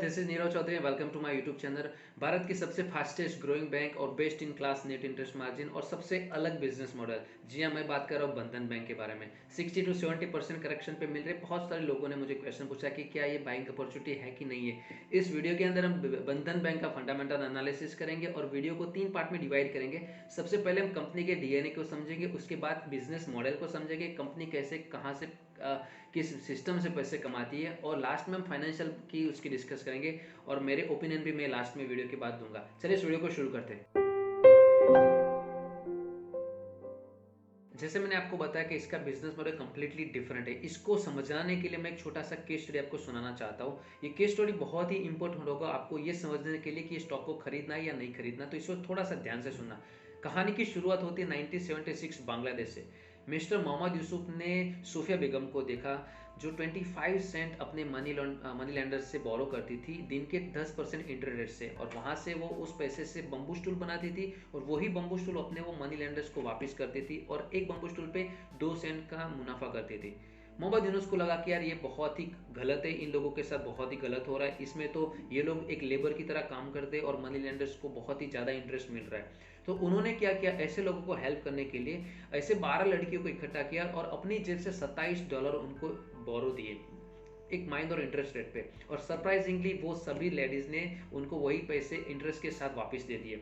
This is Nirav Chaudhary. Welcome to my YouTube channel. Bharat की सबसे fastest growing bank और best in class net interest margin और सबसे अलग बिजनेस मॉडल। जी हाँ, मैं बात कर रहा हूँ बंधन बैंक के बारे में। 60 to 70% करेक्शन पे मिल रहे। बहुत सारे लोगों ने मुझे क्वेश्चन पूछा कि क्या ये बाइंग अपॉर्चुनिटी है कि नहीं है। इस वीडियो के अंदर हम बंधन बैंक का फंडामेंटल एनालिसिस करेंगे और वीडियो को 3 पार्ट में डिवाइड करेंगे। सबसे पहले हम कंपनी के डीएनए को समझेंगे, उसके बाद बिजनेस मॉडल को समझेंगे, कंपनी कैसे कहाँ से किस सिस्टम से पैसे कमाती है, और लास्ट में हम फाइनेंशियल की उसकी डिस्कस करेंगे और मेरे ओपिनियन भी मैं लास्ट में वीडियो के बाद दूंगा। चलिए इस वीडियो को शुरू करते हैं। जैसे मैंने आपको बताया कि इसका बिजनेस मॉडल कंप्लीटली डिफरेंट है। इसको समझाने के लिए मैं एक छोटा सा केस स्टडी आपको सुनाना चाहता हूँ। ये केस स्टडी बहुत ही इंपॉर्टेंट होगा आपको ये समझने के लिए कि स्टॉक को खरीदना है या नहीं खरीदना, तो इसको थोड़ा सा ध्यान से सुनना। कहानी की शुरुआत होती है 1976 बांग्लादेश से। मिस्टर मोहम्मद यूसुफ ने सूफिया बेगम को देखा जो 25 सेंट अपने मनी लैंडर से बोरो करती थी दिन के 10% इंटरेस्ट रेट से, और वहाँ से वो उस पैसे से बम्बू स्टूल बनाती थी और वही बम्बू स्टूल अपने वो मनी लैंडर्स को वापस करती थी और एक बम्बू स्टूल पे 2 सेंट का मुनाफा करती थी। मोहम्मद यूनुस को लगा कि यार ये बहुत ही गलत है, इन लोगों के साथ बहुत ही गलत हो रहा है, इसमें तो ये लोग एक लेबर की तरह काम करते हैं और मनी लैंडर्स को बहुत ही ज़्यादा इंटरेस्ट मिल रहा है। तो उन्होंने क्या किया, ऐसे लोगों को हेल्प करने के लिए ऐसे 12 लड़कियों को इकट्ठा किया और अपनी जेब से $27 उनको बोरो दिए एक माइनर इंटरेस्ट रेट पे, और सरप्राइजिंगली वो सभी लेडीज ने उनको वही पैसे इंटरेस्ट के साथ वापस दे दिए।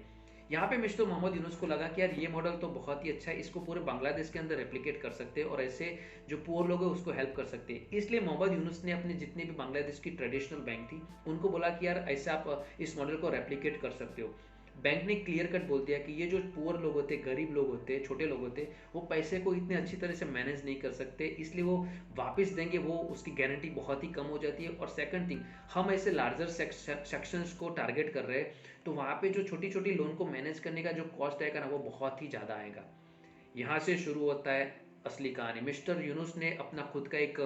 यहाँ पे मिस्टर मोहम्मद यूनुस को लगा कि यार ये मॉडल तो बहुत ही अच्छा है, इसको पूरे बांग्लादेश के अंदर रेप्लिकेट कर सकते हैं और ऐसे जो पुअर लोग हैं उसको हेल्प कर सकते हैं। इसलिए मोहम्मद यूनुस ने अपने जितने भी बांग्लादेश की ट्रेडिशनल बैंक थी उनको बोला कि यार ऐसे आप इस मॉडल को रेप्लिकेट कर सकते हो। बैंक ने क्लियर कट बोल दिया कि ये जो पुअर लोग होते, गरीब लोग होते, छोटे लोग होते, वो पैसे को इतने अच्छी तरह से मैनेज नहीं कर सकते, इसलिए वो वापस देंगे, वो उसकी गारंटी बहुत ही कम हो जाती है। और सेकंड थिंग, हम ऐसे लार्जर सेक्शंस को टारगेट कर रहे हैं, तो वहाँ पे जो छोटी छोटी लोन को मैनेज करने का जो कॉस्ट आएगा ना, वो बहुत ही ज़्यादा आएगा। यहाँ से शुरू होता है असली कहानी। मिस्टर यूनुस ने अपना खुद का एक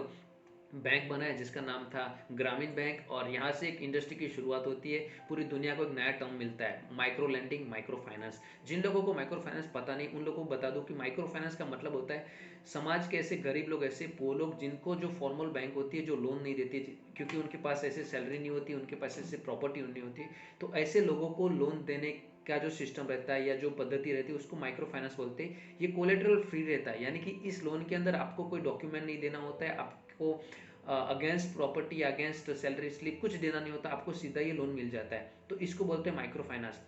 बैंक बनाया जिसका नाम था ग्रामीण बैंक, और यहाँ से एक इंडस्ट्री की शुरुआत होती है। पूरी दुनिया को एक नया टर्म मिलता है, माइक्रो लैंडिंग, माइक्रो फाइनेंस। जिन लोगों को माइक्रो फाइनेंस पता नहीं उन लोगों को बता दूं कि माइक्रो फाइनेंस का मतलब होता है समाज के ऐसे गरीब लोग, ऐसे वो लोग जिनको जो फॉर्मल बैंक होती है जो लोन नहीं देती क्योंकि उनके पास ऐसे सैलरी नहीं होती, उनके पास ऐसे प्रॉपर्टी नहीं होती, तो ऐसे लोगों को लोन देने का जो सिस्टम रहता है या जो पद्धति रहती है उसको माइक्रो फाइनेंस बोलते हैं। ये कोलेटरल फ्री रहता है, यानी कि इस लोन के अंदर आपको कोई डॉक्यूमेंट नहीं देना होता है, आपको against property, against salary slip कुछ देना नहीं होता, आपको सीधा ये लोन मिल जाता है। तो इसको बोलते हैं माइक्रो फाइनेंस।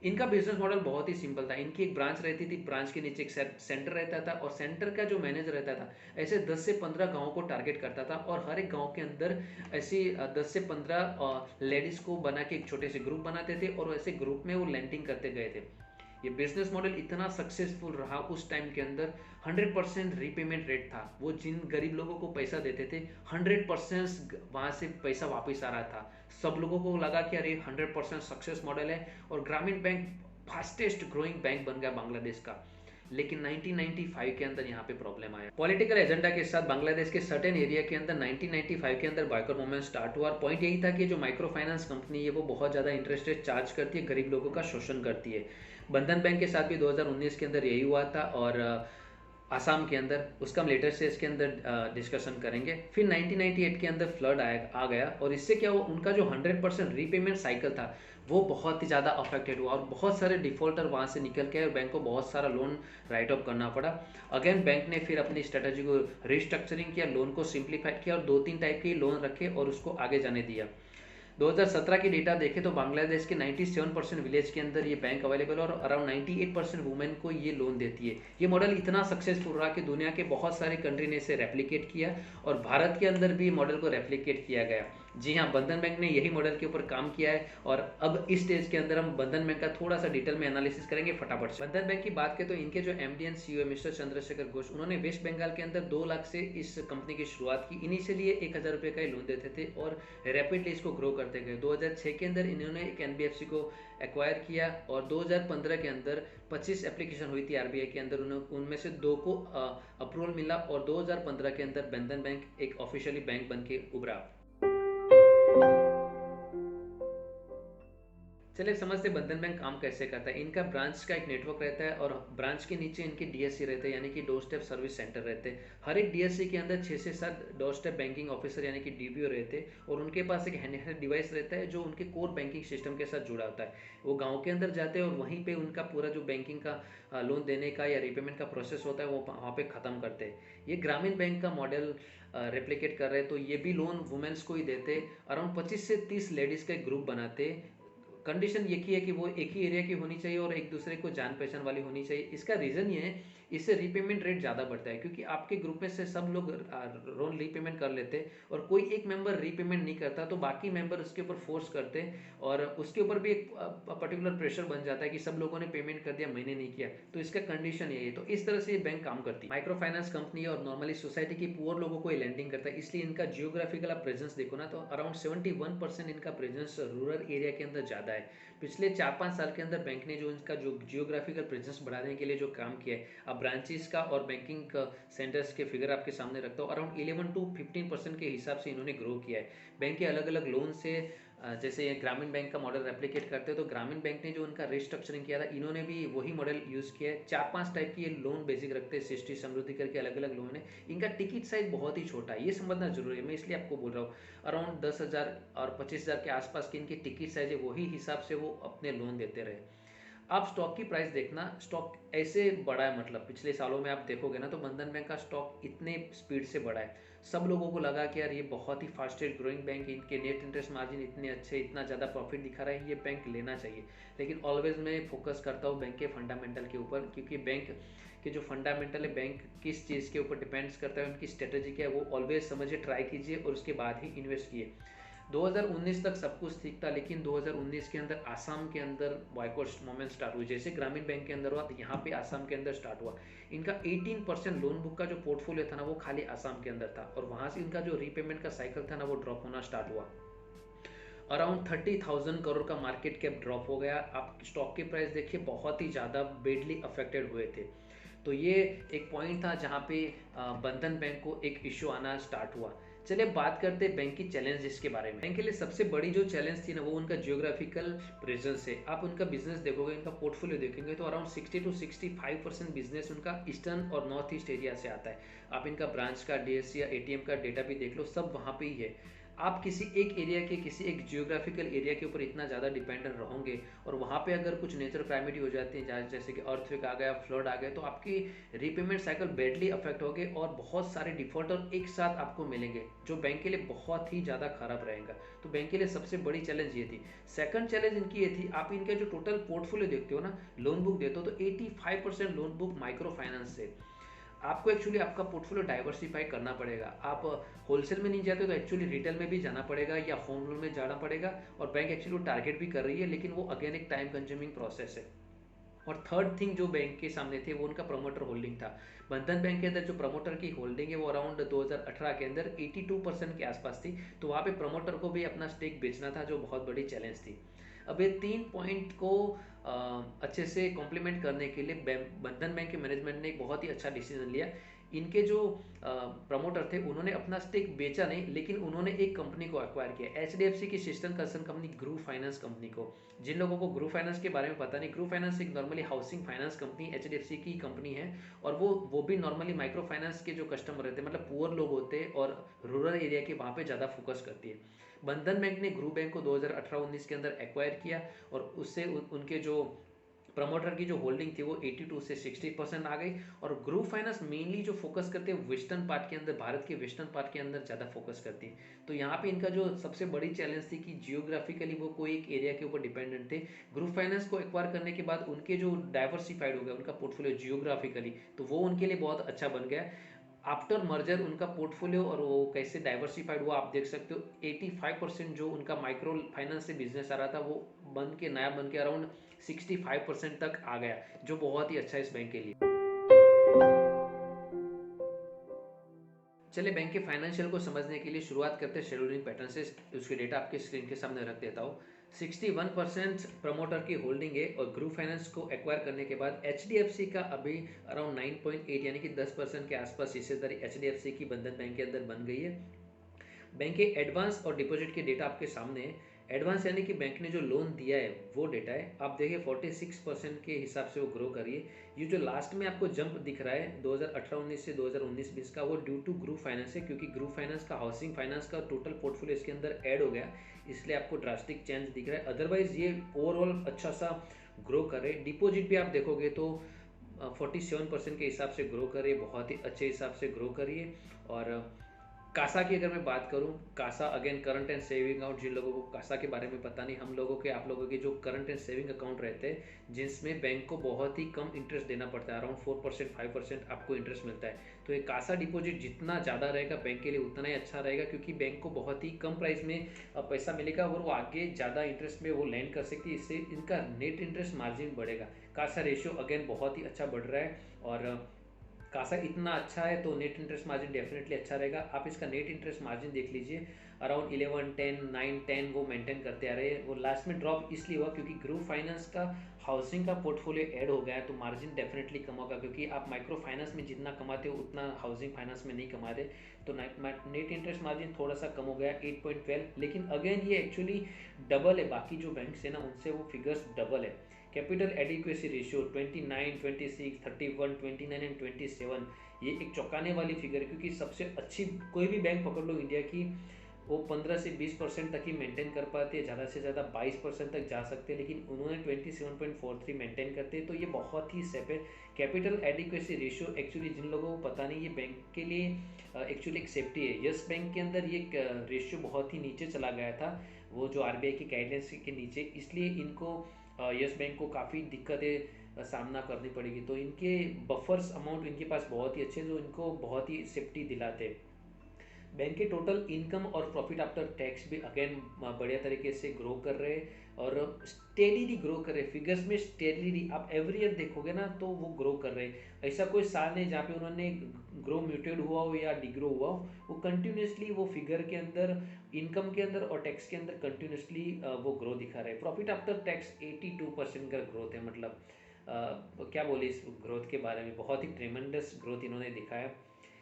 इनका बिजनेस मॉडल बहुत ही सिंपल था। इनकी एक ब्रांच रहती थी, ब्रांच के नीचे एक सेंटर रहता था और सेंटर का जो मैनेजर रहता था ऐसे 10 से 15 गाँव को टारगेट करता था, और हर एक गाँव के अंदर ऐसी 10 से 15 लेडीज को बना के एक छोटे से ग्रुप बनाते थे और ऐसे ग्रुप में वो लैंडिंग करते गए थे। ये बिजनेस मॉडल इतना सक्सेसफुल रहा उस टाइम के अंदर, 100% रीपेमेंट रेट था। वो जिन गरीब लोगों को पैसा देते थे 100% वहां से पैसा वापस आ रहा था। सब लोगों को लगा कि अरे 100% सक्सेस मॉडल है, और ग्रामीण बैंक फास्टेस्ट ग्रोइंग बैंक बन गया बांग्लादेश का। लेकिन 1995 के अंदर यहाँ पे प्रॉब्लम आया। पॉलिटिकल एजेंडा के साथ बांग्लादेश के सर्टेन एरिया के अंदर 1995 के अंदर बॉयकॉट मूवमेंट स्टार्ट हुआ। पॉइंट यही था कि जो माइक्रो फाइनेंस कंपनी है वो बहुत ज़्यादा इंटरेस्ट रेट चार्ज करती है, गरीब लोगों का शोषण करती है। बंधन बैंक के साथ भी 2019 के अंदर यही हुआ था, और आसाम के अंदर उसका हम लेटर स्टेज के अंदर डिस्कशन करेंगे। फिर 1998 के अंदर फ्लड आ गया, और इससे क्या हुआ, उनका जो 100% रीपेमेंट साइकिल था वो बहुत ही ज़्यादा अफेक्टेड हुआ, और बहुत सारे डिफॉल्टर वहाँ से निकल के और बैंक को बहुत सारा लोन राइट ऑफ करना पड़ा। अगेन बैंक ने फिर अपनी स्ट्रेटजी को रिस्ट्रक्चरिंग किया, लोन को सिंप्लीफाइड किया और 2-3 टाइप के लोन रखे और उसको आगे जाने दिया। 2017 की डेटा देखें तो बांग्लादेश के 97% विलेज के अंदर ये बैंक अवेलेबल है और अराउंड 98% वुमेन को ये लोन देती है। ये मॉडल इतना सक्सेसफुल रहा कि दुनिया के बहुत सारे कंट्री ने इसे रेप्लिकेट किया, और भारत के अंदर भी मॉडल को रेप्लिकेट किया गया। जी हाँ, बंधन बैंक ने यही मॉडल के ऊपर काम किया है, और अब इस स्टेज के अंदर हम बंधन बैंक का थोड़ा सा डिटेल में एनालिसिस करेंगे फटाफट से। बंधन बैंक की बात करें तो इनके जो MD and CEO mister Chandrashekhar Ghosh, उन्होंने वेस्ट बंगाल के अंदर 2 लाख से इस कंपनी की शुरुआत की। इनिशियली 1000 रुपये का ही लोन देते थे और रैपिडली इसको ग्रो करते गए। 2006 के अंदर इन्होंने एक एनबीएफसी को एक्वायर किया, और 2015 के अंदर 25 एप्लीकेशन हुई थी आरबीआई के अंदर, उनमें से 2 को अप्रूवल मिला, और 2015 के अंदर बंधन बैंक एक ऑफिशियली बैंक बन के उभरा। चलिए समझते हैं बंधन बैंक काम कैसे करता है। इनका ब्रांच का एक नेटवर्क रहता है और ब्रांच के नीचे इनके डीएससी रहते हैं, यानी कि डोर स्टेप सर्विस सेंटर रहते हैं। हर एक डीएससी के अंदर 6 से 7 डोर स्टेप बैंकिंग ऑफिसर यानी कि डीबीओ रहते हैं और उनके पास एक हैंडहेल्ड डिवाइस रहता है जो उनके कोर बैंकिंग सिस्टम के साथ जुड़ा होता है। वो गाँव के अंदर जाते हैं और वहीं पर उनका पूरा जो बैंकिंग का लोन देने का या रिपेमेंट का प्रोसेस होता है वो वहाँ पे ख़त्म करते हैं। ये ग्रामीण बैंक का मॉडल रेप्लिकेट कर रहे हैं। तो ये भी लोन वुमेन्स को ही देते। अराउंड 25 से 30 लेडीज़ का एक ग्रुप बनाते। कंडीशन एक ही है कि वो एक ही एरिया की होनी चाहिए और एक दूसरे को जान पहचान वाली होनी चाहिए। इसका रीज़न ये है, इससे रीपेमेंट रेट ज़्यादा बढ़ता है क्योंकि आपके ग्रुप में से सब लोग लोन रीपेमेंट कर लेते हैं और कोई एक मेंबर रीपेमेंट नहीं करता तो बाकी मेंबर उसके ऊपर फोर्स करते हैं और उसके ऊपर भी एक पर्टिकुलर प्रेशर बन जाता है कि सब लोगों ने पेमेंट कर दिया, मैंने नहीं किया। तो इसका कंडीशन यही है। तो इस तरह से ये बैंक काम करती है। माइक्रो फाइनेंस कंपनी और नॉर्मली सोसाइटी की पुअर लोगों को ये लैंडिंग करता है, इसलिए इनका जियोग्राफिकल आप प्रेजेंस देखो ना तो अराउंड 71% इनका प्रेजेंस रूरल एरिया के अंदर ज़्यादा है। पिछले 4-5 साल के अंदर बैंक ने जो इसका जो जियोग्राफिकल प्रेजेंस बढ़ाने के लिए जो काम किया है, अब ब्रांचेस का और बैंकिंग सेंटर्स के फिगर आपके सामने रखता हूँ। अराउंड 11 to 15% के हिसाब से इन्होंने ग्रो किया है। बैंक के अलग अलग लोन से जैसे ग्रामीण बैंक का मॉडल रेप्लिकेट करते हैं तो ग्रामीण बैंक ने जो उनका रिस्ट्रक्चरिंग किया था, इन्होंने भी वही मॉडल यूज़ किया है। 4-5 टाइप की ये लोन बेसिक रखते हैं, सृष्टि समृद्धि करके अलग अलग लोन है। इनका टिकट साइज बहुत ही छोटा है, ये समझना जरूरी है, मैं इसलिए आपको बोल रहा हूँ। अराउंड 10,000 और 25,000 के आसपास की इनकी टिकट साइज है, वही हिसाब से वो अपने लोन देते रहे। आप स्टॉक की प्राइस देखना, स्टॉक ऐसे बढ़ा है, मतलब पिछले सालों में आप देखोगे ना तो बंधन बैंक का स्टॉक इतने स्पीड से बढ़ा है। सब लोगों को लगा कि यार ये बहुत ही फास्टेस्ट ग्रोइंग बैंक, इनके नेट इंटरेस्ट मार्जिन इतने अच्छे, इतना ज़्यादा प्रॉफिट दिखा रहा है, ये बैंक लेना चाहिए। लेकिन ऑलवेज मैं फोकस करता हूँ बैंक के फंडामेंटल के ऊपर, क्योंकि बैंक के जो फंडामेंटल है, बैंक किस चीज़ के ऊपर डिपेंड्स करता है, उनकी स्ट्रेटेजी क्या है, वो ऑलवेज समझिए, ट्राई कीजिए और उसके बाद ही इन्वेस्ट कीजिए। 2019 तक सब कुछ ठीक था, लेकिन 2019 के अंदर आसाम के अंदर बॉयकॉट मूवमेंट स्टार्ट हुई। जैसे ग्रामीण बैंक के अंदर हुआ तो यहाँ पे आसाम के अंदर स्टार्ट हुआ। इनका 18% लोन बुक का जो पोर्टफोलियो था ना वो खाली आसाम के अंदर था और वहाँ से इनका जो रीपेमेंट का साइकिल था ना वो ड्रॉप होना स्टार्ट हुआ। अराउंड 30,000 करोड़ का मार्केट कैप ड्रॉप हो गया। आप स्टॉक की प्राइस देखिए, बहुत ही ज़्यादा बेडली अफेक्टेड हुए थे। तो ये एक पॉइंट था जहाँ पे बंधन बैंक को एक इश्यू आना स्टार्ट हुआ। चलिए बात करते हैं बैंक की चैलेंजेस के बारे में। बैंक के लिए सबसे बड़ी जो चैलेंज थी ना वो उनका जियोग्राफिकल प्रेजेंस है। आप उनका बिजनेस देखोगे, इनका पोर्टफोलियो देखेंगे तो अराउंड 60 to 65% बिजनेस उनका ईस्टर्न और नॉर्थ ईस्ट एरिया से आता है। आप इनका ब्रांच का, डीएससी या एटीएम का डेटा भी देख लो, सब वहाँ पे ही है। आप किसी एक एरिया के, किसी एक जियोग्राफिकल एरिया के ऊपर इतना ज़्यादा डिपेंडेंट रहोगे और वहाँ पे अगर कुछ नेचुरल कैलामिटी हो जाती है, जैसे कि अर्थक्वेक आ गया, फ्लड आ गया, तो आपकी रीपेमेंट साइकिल बैडली अफेक्ट होगे और बहुत सारे डिफॉल्टर एक साथ आपको मिलेंगे, जो बैंक के लिए बहुत ही ज़्यादा खराब रहेगा। तो बैंक के लिए सबसे बड़ी चैलेंज ये थी। सेकंड चैलेंज इनकी ये थी, आप इनके जो टोटल पोर्टफोलियो देखते हो ना, लोन बुक देते हो तो 85% लोन बुक माइक्रो फाइनेंस से। आपको एक्चुअली आपका पोर्टफोलियो डाइवर्सिफाई करना पड़ेगा। आप होलसेल में नहीं जाते तो एक्चुअली रिटेल में भी जाना पड़ेगा या होम लोन में जाना पड़ेगा। और बैंक एक्चुअली टारगेट भी कर रही है, लेकिन वो अगेन एक टाइम कंज्यूमिंग प्रोसेस है। और थर्ड थिंग जो बैंक के सामने थे वो उनका प्रमोटर होल्डिंग था। बंधन बैंक के अंदर जो प्रमोटर की होल्डिंग है वो अराउंड 2018 के अंदर 82% के आसपास थी। तो वहाँ पे प्रमोटर को भी अपना स्टेक बेचना था, जो बहुत बड़ी चैलेंज थी। अब ये 3 पॉइंट को अच्छे से कॉम्प्लीमेंट करने के लिए बंधन बैंक के मैनेजमेंट ने एक बहुत ही अच्छा डिसीजन लिया। इनके जो प्रमोटर थे उन्होंने अपना स्टेक बेचा नहीं, लेकिन उन्होंने एक कंपनी को एक्वायर किया, एचडीएफसी की सिस्टर कंसर्न कंपनी ग्रू फाइनेंस कंपनी को। जिन लोगों को ग्रू फाइनेंस के बारे में पता नहीं, ग्रू फाइनेंस एक normally housing finance company HDFC की कंपनी है और वो भी नॉर्मली माइक्रो फाइनेंस के जो कस्टमर रहते हैं, मतलब पुअर लोग होते हैं और रूरल एरिया के वहाँ पे ज़्यादा फोकस करती है। बंधन बैंक ने ग्रू बैंक को 2018-19 के अंदर एक्वायर किया और उससे उनके जो प्रमोटर की जो होल्डिंग थी वो 82 से 60% आ गई। और ग्रुप फाइनेंस मेनली जो फोकस करते हैं वेस्टर्न पार्ट के अंदर, भारत के वेस्टर्न पार्ट के अंदर ज़्यादा फोकस करती है। तो यहाँ पे इनका जो सबसे बड़ी चैलेंज थी कि जियोग्राफिकली वो कोई एक एरिया के ऊपर डिपेंडेंट थे। ग्रुप फाइनेंस को एक्वायर करने के बाद उनके जो डाइवर्सिफाइड हो गया उनका पोर्टफोलियो जियोग्राफिकली, तो वो उनके लिए बहुत अच्छा बन गया। आफ्टर मर्जर उनका पोर्टफोलियो और वो कैसे डाइवर्सिफाइड हुआ आप देख सकते हो। 85% जो उनका माइक्रो फाइनेंस से बिजनेस आ रहा था वो नया बन के अराउंड 65% तक आ गया, जो बहुत ही अच्छा है इस बैंक के लिए। चलिए बैंक के फाइनेंशियल को समझने के लिए शुरुआत करते हैं शेड्यूलिंग पैटर्न से। उसके डेटा आपके स्क्रीन के सामने रख देता हूँ। 61% प्रमोटर की होल्डिंग है और ग्रुप फाइनेंस को एक्वायर करने के बाद एचडीएफसी का अभी अराउंड 9.8 यानी कि 10% के आसपास हिस्सेदारी एचडीएफसी की बंधन बैंक के अंदर बन गई है। बैंक के एडवांस और डिपॉजिट के डेटा आपके सामने है। एडवांस यानी कि बैंक ने जो लोन दिया है वो डेटा है। आप देखिए 46% के हिसाब से वो ग्रो कर रही है। ये जो लास्ट में आपको जंप दिख रहा है 2018-19 से 2019-20 का, वो ड्यू टू ग्रुप फाइनेंस है, क्योंकि ग्रुप फाइनेंस का हाउसिंग फाइनेंस का टोटल पोर्टफोलियो इसके अंदर ऐड हो गया, इसलिए आपको ड्रास्टिक चेंज दिख रहा है। अदरवाइज ये ओवरऑल अच्छा सा ग्रो कर रहे हैं। डिपोजिट भी आप देखोगे तो 47% के हिसाब से ग्रो कर रही है, बहुत ही अच्छे हिसाब से ग्रो कर रही है। और कासा की अगर मैं बात करूं, CASA again current and saving account, जिन लोगों को कासा के बारे में पता नहीं, हम लोगों के आप लोगों के जो करंट एंड सेविंग अकाउंट रहते हैं जिसमें बैंक को बहुत ही कम इंटरेस्ट देना पड़ता है, अराउंड 4% 5% आपको इंटरेस्ट मिलता है। तो ये कासा डिपॉजिट जितना ज़्यादा रहेगा बैंक के लिए उतना ही अच्छा रहेगा, क्योंकि बैंक को बहुत ही कम प्राइस में पैसा मिलेगा और वो आगे ज़्यादा इंटरेस्ट में वो लैंड कर सकती है, इससे इनका नेट इंटरेस्ट मार्जिन बढ़ेगा। कासा रेशियो अगेन बहुत ही अच्छा बढ़ रहा है, और कासा इतना अच्छा है तो नेट इंटरेस्ट मार्जिन डेफिनेटली अच्छा रहेगा। आप इसका नेट इंटरेस्ट मार्जिन देख लीजिए, अराउंड 11 10 9 10 वो मेंटेन करते आ रहे हैं। वो लास्ट में ड्रॉप इसलिए हुआ क्योंकि ग्रुप फाइनेंस का हाउसिंग का पोर्टफोलियो ऐड हो गया है, तो मार्जिन डेफिनेटली कम होगा, क्योंकि आप माइक्रो फाइनेंस में जितना कमाते हो उतना हाउसिंग फाइनेंस में नहीं कमा रहे। तो नेट इंटरेस्ट मार्जिन थोड़ा सा कम हो गया 8.12, लेकिन अगेन ये एक्चुअली डबल है, बाकी जो बैंक्स है ना उनसे वो फिगर्स डबल है। कैपिटल एडिक्वेसी रेशियो 29 26 31 29 एंड 27, ये एक चौंकाने वाली फिगर है, क्योंकि सबसे अच्छी कोई भी बैंक पकड़ लो इंडिया की, वो 15 से 20% तक ही मेंटेन कर पाते हैं, ज़्यादा से ज़्यादा 22% तक जा सकते हैं, लेकिन उन्होंने 27.43 मेंटेन करते हैं, तो ये बहुत ही सेफ है। कैपिटल एडिक्वेसी रेशियो एक्चुअली जिन लोगों को पता नहीं, ये बैंक के लिए एक्चुअली एक सेफ्टी है। यस बैंक के अंदर ये रेशियो बहुत ही नीचे चला गया था, वो जो आरबीआई की गाइडेंस के नीचे, इसलिए इनको यस बैंक को काफ़ी दिक्कतें सामना करनी पड़ेगी। तो इनके बफर्स अमाउंट इनके पास बहुत ही अच्छे, जो इनको बहुत ही सेफ्टी दिलाते हैं। बैंक के टोटल इनकम और प्रॉफिट आफ्टर टैक्स भी अगेन बढ़िया तरीके से ग्रो कर रहे हैं, और स्टेडीली ग्रो कर रहे हैं। फिगर्स में स्टेडीली आप एवरी ईयर देखोगे ना तो वो ग्रो कर रहे हैं। ऐसा कोई साल नहीं जहाँ पे उन्होंने ग्रो म्यूटेड हुआ हो या डिग्रो हुआ हो, वो कंटिन्यूसली वो फिगर के अंदर, इनकम के अंदर और टैक्स के अंदर कंटिन्यूसली वो ग्रो दिखा रहे हैं। प्रॉफिट आफ्टर टैक्स 82% का ग्रोथ है, मतलब क्या बोले इस ग्रोथ के बारे में, बहुत ही ट्रेमेंडस ग्रोथ इन्होंने दिखाया।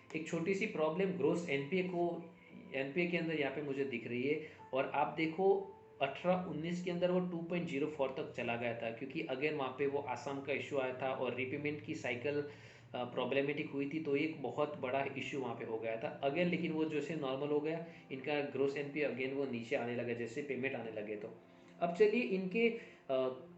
एक छोटी सी प्रॉब्लम ग्रोस एनपीए के अंदर यहाँ पे मुझे दिख रही है, और आप देखो 18-19 के अंदर वो 2.04 तक चला गया था, क्योंकि अगेन वहाँ पे वो आसाम का इशू आया था और रीपेमेंट की साइकिल प्रॉब्लमेटिक हुई थी, तो एक बहुत बड़ा इशू वहाँ पे हो गया था अगेन। लेकिन वो जैसे नॉर्मल हो गया, इनका ग्रोस एनपीए अगेन वो नीचे आने लगा जैसे पेमेंट आने लगे। तो अब चलिए इनके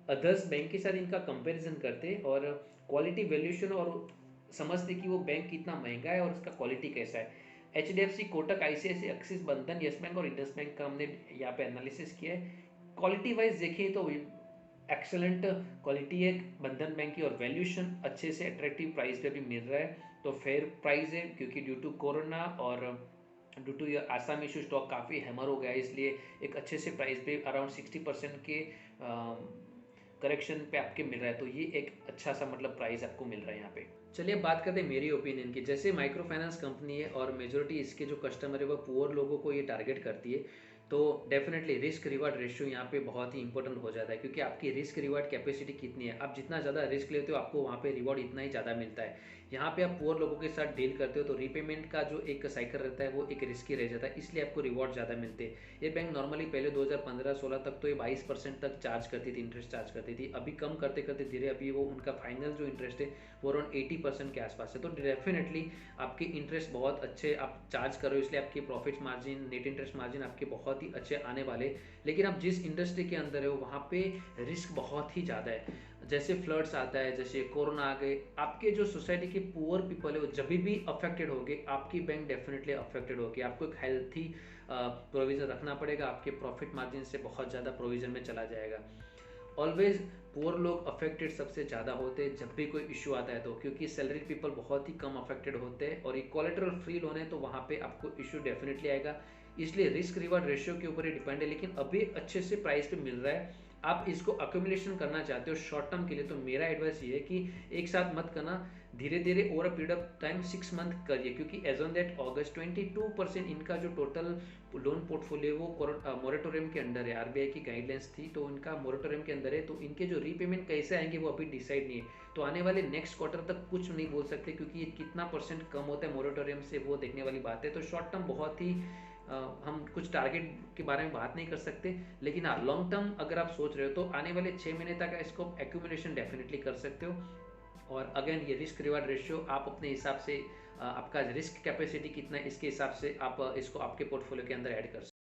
अदर्स बैंक के साथ इनका कंपैरिजन करते हैं, और क्वालिटी वैल्यूएशन और समझते कि वो बैंक कितना महंगा है और उसका क्वालिटी कैसा है। एचडीएफसी, कोटक, आईसीआईसी, एक्सिस, बंधन, यस बैंक और इंडस बैंक का हमने यहाँ पे एनालिसिस किया है। क्वालिटी वाइज देखें तो एक्सेलेंट क्वालिटी है बंधन बैंक की, और वैल्यूएशन अच्छे से अट्रैक्टिव प्राइस पे भी मिल रहा है, तो फेयर प्राइस है, क्योंकि ड्यू टू कोरोना और due to Assam issue stock काफ़ी हैमर हो गया है, इसलिए एक अच्छे से प्राइस पे अराउंड 60% के करेक्शन पे आपके मिल रहा है, तो ये एक अच्छा सा मतलब प्राइस आपको मिल रहा है यहाँ पे। चलिए बात करते हैं मेरी ओपिनियन की। जैसे माइक्रो फाइनेंस कंपनी है और मेजोरिटी इसके जो कस्टमर है वो पुअर लोगों को ये टारगेट करती है, तो डेफिनेटली रिस्क रिवार्ड रेशियो यहाँ पे बहुत ही इंपॉर्टेंट हो जाता है, क्योंकि आपकी रिस्क रिवार्ड कैपेसिटी कितनी है, आप जितना ज़्यादा रिस्क लेते हो आपको वहाँ पे रिवॉर्ड इतना ही ज़्यादा मिलता है। यहाँ पे आप पुअर लोगों के साथ डील करते हो तो रीपेमेंट का जो एक साइकिल रहता है वो एक रिस्की रह जाता है, इसलिए आपको रिवॉर्ड ज़्यादा मिलते हैं। ये बैंक नॉर्मली पहले 2015-16 तक तो ये 22% तक चार्ज करती थी, इंटरेस्ट चार्ज करती थी, अभी कम करते करते धीरे अभी वो उनका फाइनल जो इंटरेस्ट है वो अराउंड 80% के आसपास है। तो डेफिनेटली आपके इंटरेस्ट बहुत अच्छे आप चार्ज कर रहे हो, इसलिए आपके profit margin, net interest margin आपके बहुत ही अच्छे आने वाले। लेकिन आप जिस इंडस्ट्री के अंदर हो वहाँ पे रिस्क बहुत ही ज़्यादा है, जैसे फ्लड्स आता है, जैसे कोरोना आ गए, आपके जो सोसाइटी के पुअर पीपल है वो जब भी अफेक्टेड होंगे आपकी बैंक डेफिनेटली अफेक्टेड होगी। आपको एक हेल्थी प्रोविज़न रखना पड़ेगा, आपके प्रॉफिट मार्जिन से बहुत ज़्यादा प्रोविज़न में चला जाएगा। ऑलवेज पुअर लोग अफेक्टेड सबसे ज़्यादा होते हैं जब भी कोई इशू आता है, तो क्योंकि सैलरी पीपल बहुत ही कम अफेक्टेड होते हैं और ये कोलेटरल फ्री लोन है, तो वहाँ पे आपको इशू डेफिनेटली आएगा। इसलिए रिस्क रिवार्ड रेशियो के ऊपर ही डिपेंड है, लेकिन अभी अच्छे से प्राइस पे मिल रहा है। आप इसको अक्यूमुलेशन करना चाहते हो शॉर्ट टर्म के लिए, तो मेरा एडवाइस ये है कि एक साथ मत करना, धीरे धीरे over a period of time 6 month करिए, क्योंकि एज ऑन दैट अगस्त 22% इनका जो टोटल लोन पोर्टफोलियो वो मोरेटोरियम के अंडर है, आरबीआई की गाइडलाइंस थी तो इनका मोरेटोरियम के अंदर है, तो इनके जो रीपेमेंट कैसे आएंगे वो अभी डिसाइड नहीं है, तो आने वाले नेक्स्ट क्वार्टर तक कुछ नहीं बोल सकते, क्योंकि ये कितना % कम होता है मोरेटोरियम से वो देखने वाली बात है। तो शॉर्ट टर्म बहुत ही हम कुछ टारगेट के बारे में बात नहीं कर सकते, लेकिन हाँ लॉन्ग टर्म अगर आप सोच रहे हो तो आने वाले 6 महीने तक इसको एक्यूमुलेशन डेफिनेटली कर सकते हो। और अगेन ये रिस्क रिवार्ड रेशियो आप अपने हिसाब से आपका रिस्क कैपेसिटी कितना है इसके हिसाब से आप इसको आपके पोर्टफोलियो के अंदर ऐड कर सकते हो।